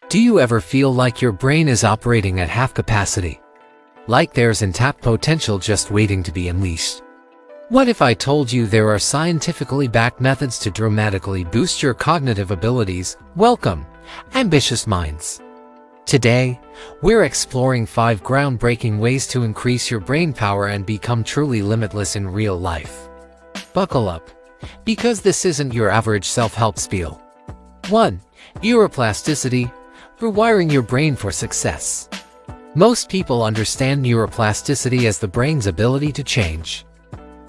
Do you ever feel like your brain is operating at half capacity? Like there's untapped potential just waiting to be unleashed? What if I told you there are scientifically backed methods to dramatically boost your cognitive abilities? Welcome, ambitious minds. Today, we're exploring 5 groundbreaking ways to increase your brain power and become truly limitless in real life. Buckle up, because this isn't your average self-help spiel. 1. Neuroplasticity. Rewiring your brain for success. Most people understand neuroplasticity as the brain's ability to change.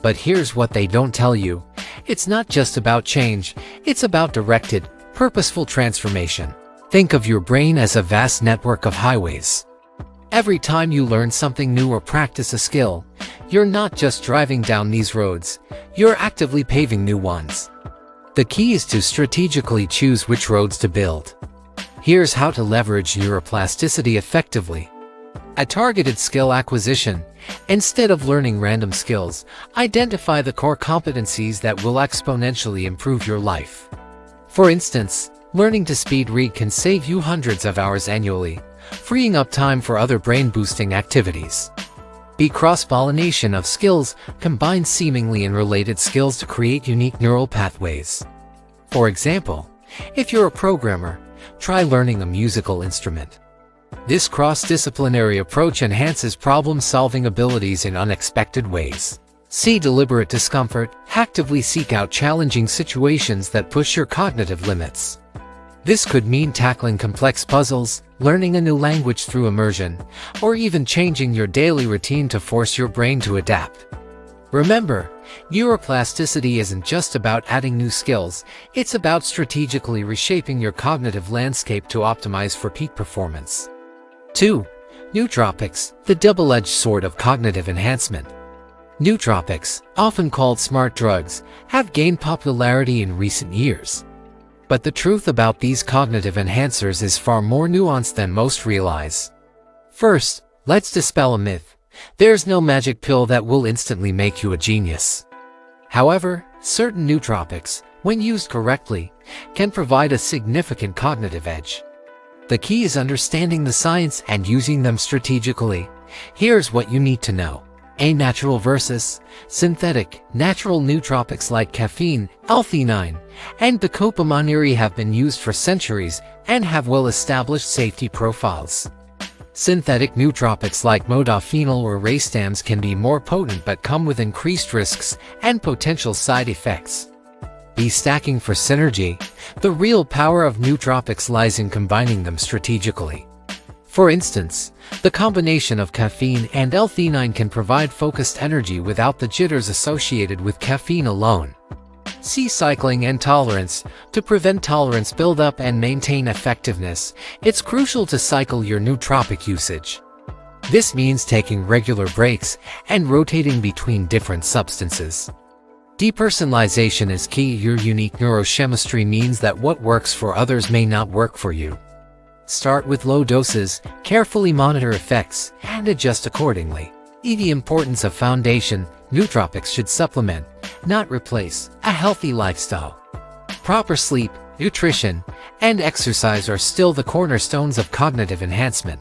But here's what they don't tell you. It's not just about change, it's about directed, purposeful transformation. Think of your brain as a vast network of highways. Every time you learn something new or practice a skill, you're not just driving down these roads, you're actively paving new ones. The key is to strategically choose which roads to build. Here's how to leverage neuroplasticity effectively. A targeted skill acquisition. Instead of learning random skills, identify the core competencies that will exponentially improve your life. For instance, learning to speed read can save you hundreds of hours annually, freeing up time for other brain-boosting activities. Be cross-pollination of skills, combine seemingly unrelated skills to create unique neural pathways. For example, if you're a programmer, try learning a musical instrument. This cross-disciplinary approach enhances problem-solving abilities in unexpected ways. See deliberate discomfort, actively seek out challenging situations that push your cognitive limits. This could mean tackling complex puzzles, learning a new language through immersion, or even changing your daily routine to force your brain to adapt. Remember, neuroplasticity isn't just about adding new skills, it's about strategically reshaping your cognitive landscape to optimize for peak performance. 2. Nootropics, the double-edged sword of cognitive enhancement. Nootropics, often called smart drugs, have gained popularity in recent years. But the truth about these cognitive enhancers is far more nuanced than most realize. First, let's dispel a myth. There's no magic pill that will instantly make you a genius. However, certain nootropics, when used correctly, can provide a significant cognitive edge. The key is understanding the science and using them strategically. Here's what you need to know. A. Natural versus synthetic. Natural nootropics like caffeine, L-theanine, and dopamine have been used for centuries and have well-established safety profiles. Synthetic nootropics like modafinil or racetams can be more potent but come with increased risks and potential side effects. B. Stacking for synergy. The real power of nootropics lies in combining them strategically. For instance, the combination of caffeine and L-theanine can provide focused energy without the jitters associated with caffeine alone. C. Cycling and tolerance. To prevent tolerance buildup and maintain effectiveness, it's crucial to cycle your nootropic usage. This means taking regular breaks and rotating between different substances. Depersonalization is key. Your unique neurochemistry means that what works for others may not work for you. Start with low doses, carefully monitor effects, and adjust accordingly. The importance of foundation. Nootropics should supplement, not replace, a healthy lifestyle. Proper sleep, nutrition, and exercise are still the cornerstones of cognitive enhancement.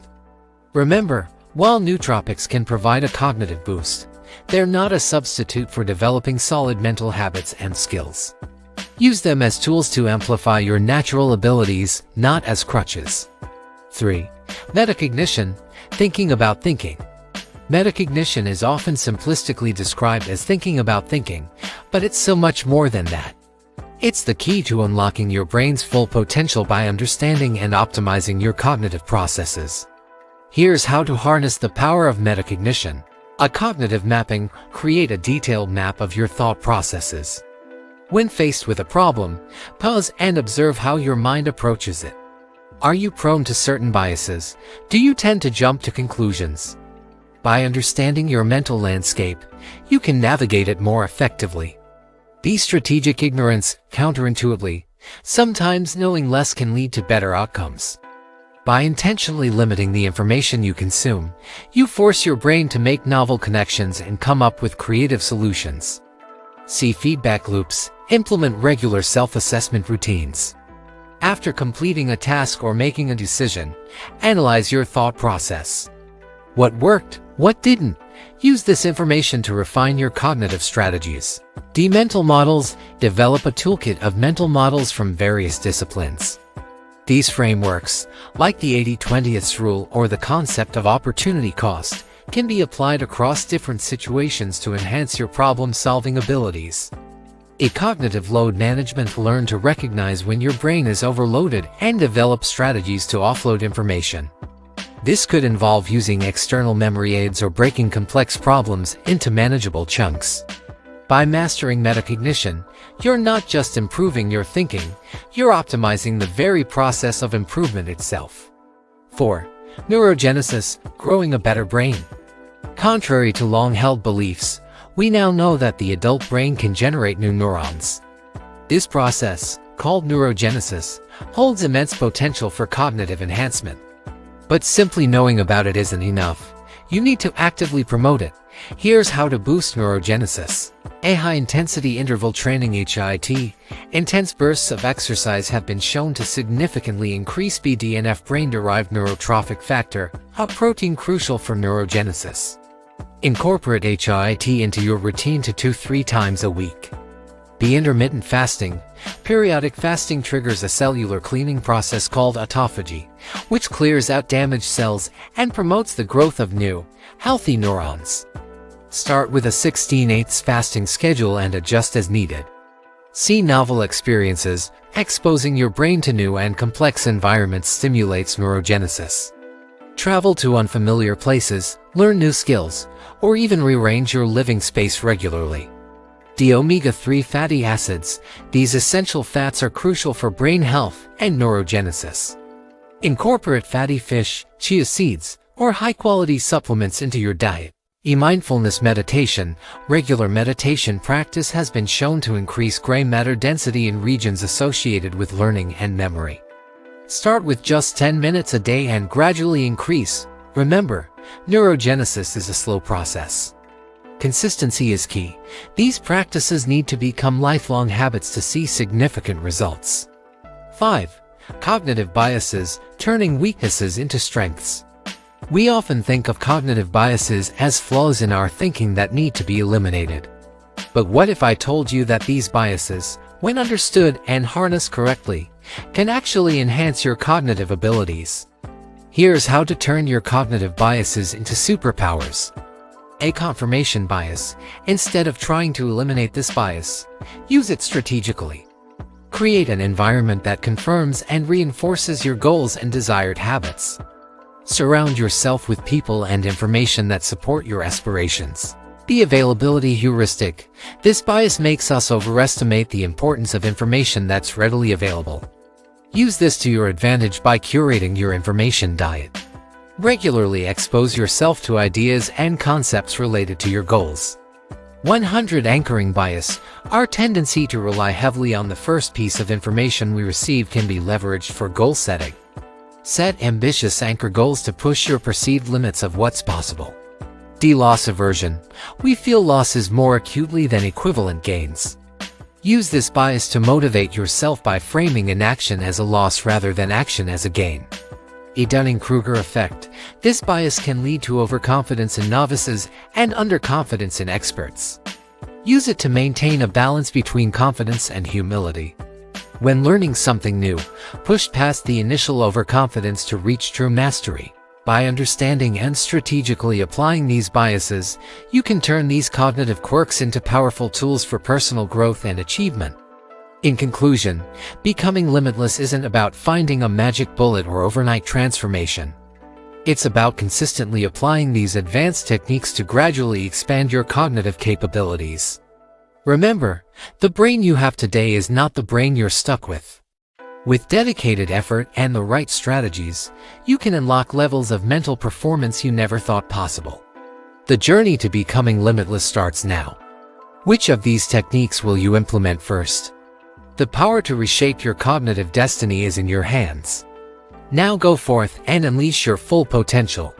Remember, while nootropics can provide a cognitive boost, they're not a substitute for developing solid mental habits and skills. Use them as tools to amplify your natural abilities, not as crutches. 3. Metacognition, thinking about thinking. Metacognition is often simplistically described as thinking about thinking, but it's so much more than that. It's the key to unlocking your brain's full potential by understanding and optimizing your cognitive processes. Here's how to harness the power of metacognition. A cognitive mapping. Create a detailed map of your thought processes. When faced with a problem, pause and observe how your mind approaches it. Are you prone to certain biases? Do you tend to jump to conclusions? By understanding your mental landscape, you can navigate it more effectively. Be strategic. Ignorance. Counterintuitively, sometimes knowing less can lead to better outcomes. By intentionally limiting the information you consume, you force your brain to make novel connections and come up with creative solutions. See feedback loops. Implement regular self-assessment routines. After completing a task or making a decision, analyze your thought process. What worked? What didn't? Use this information to refine your cognitive strategies. Mental models. Develop a toolkit of mental models from various disciplines. These frameworks, like the 80-20th rule or the concept of opportunity cost, can be applied across different situations to enhance your problem-solving abilities. Cognitive load management. Learn to recognize when your brain is overloaded and develop strategies to offload information. This could involve using external memory aids or breaking complex problems into manageable chunks. By mastering metacognition, you're not just improving your thinking, you're optimizing the very process of improvement itself. 4. Neurogenesis, growing a better brain. Contrary to long-held beliefs, we now know that the adult brain can generate new neurons. This process, called neurogenesis, holds immense potential for cognitive enhancement. But simply knowing about it isn't enough. You need to actively promote it. Here's how to boost neurogenesis. High-intensity interval training (HIIT). Intense bursts of exercise have been shown to significantly increase BDNF, brain-derived neurotrophic factor, a protein crucial for neurogenesis. Incorporate HIIT into your routine 2 to 3 times a week. Intermittent fasting. Periodic fasting triggers a cellular cleaning process called autophagy, which clears out damaged cells and promotes the growth of new, healthy neurons. Start with a 16/8 fasting schedule and adjust as needed. Novel experiences. Exposing your brain to new and complex environments stimulates neurogenesis. Travel to unfamiliar places, learn new skills, or even rearrange your living space regularly. Omega-3 fatty acids. These essential fats are crucial for brain health and neurogenesis. Incorporate fatty fish, chia seeds, or high-quality supplements into your diet. Mindfulness meditation. Regular meditation practice has been shown to increase gray matter density in regions associated with learning and memory. Start with just 10 minutes a day and gradually increase. Remember, neurogenesis is a slow process. Consistency is key. These practices need to become lifelong habits to see significant results. 5. Cognitive biases, turning weaknesses into strengths. We often think of cognitive biases as flaws in our thinking that need to be eliminated. But what if I told you that these biases, when understood and harnessed correctly, can actually enhance your cognitive abilities? Here's how to turn your cognitive biases into superpowers. Confirmation bias. Instead of trying to eliminate this bias, use it strategically. Create an environment that confirms and reinforces your goals and desired habits. Surround yourself with people and information that support your aspirations. Availability heuristic. This bias makes us overestimate the importance of information that's readily available. Use this to your advantage by curating your information diet. Regularly expose yourself to ideas and concepts related to your goals. 100. Anchoring bias. Our tendency to rely heavily on the first piece of information we receive can be leveraged for goal setting. Set ambitious anchor goals to push your perceived limits of what's possible. Loss aversion. We feel losses more acutely than equivalent gains. Use this bias to motivate yourself by framing an action as a loss rather than action as a gain. Dunning-Kruger effect. This bias can lead to overconfidence in novices and underconfidence in experts. Use it to maintain a balance between confidence and humility. When learning something new, push past the initial overconfidence to reach true mastery. By understanding and strategically applying these biases, you can turn these cognitive quirks into powerful tools for personal growth and achievement. In conclusion, becoming limitless isn't about finding a magic bullet or overnight transformation. It's about consistently applying these advanced techniques to gradually expand your cognitive capabilities. Remember, the brain you have today is not the brain you're stuck with. With dedicated effort and the right strategies, you can unlock levels of mental performance you never thought possible. The journey to becoming limitless starts now. Which of these techniques will you implement first? The power to reshape your cognitive destiny is in your hands. Now go forth and unleash your full potential.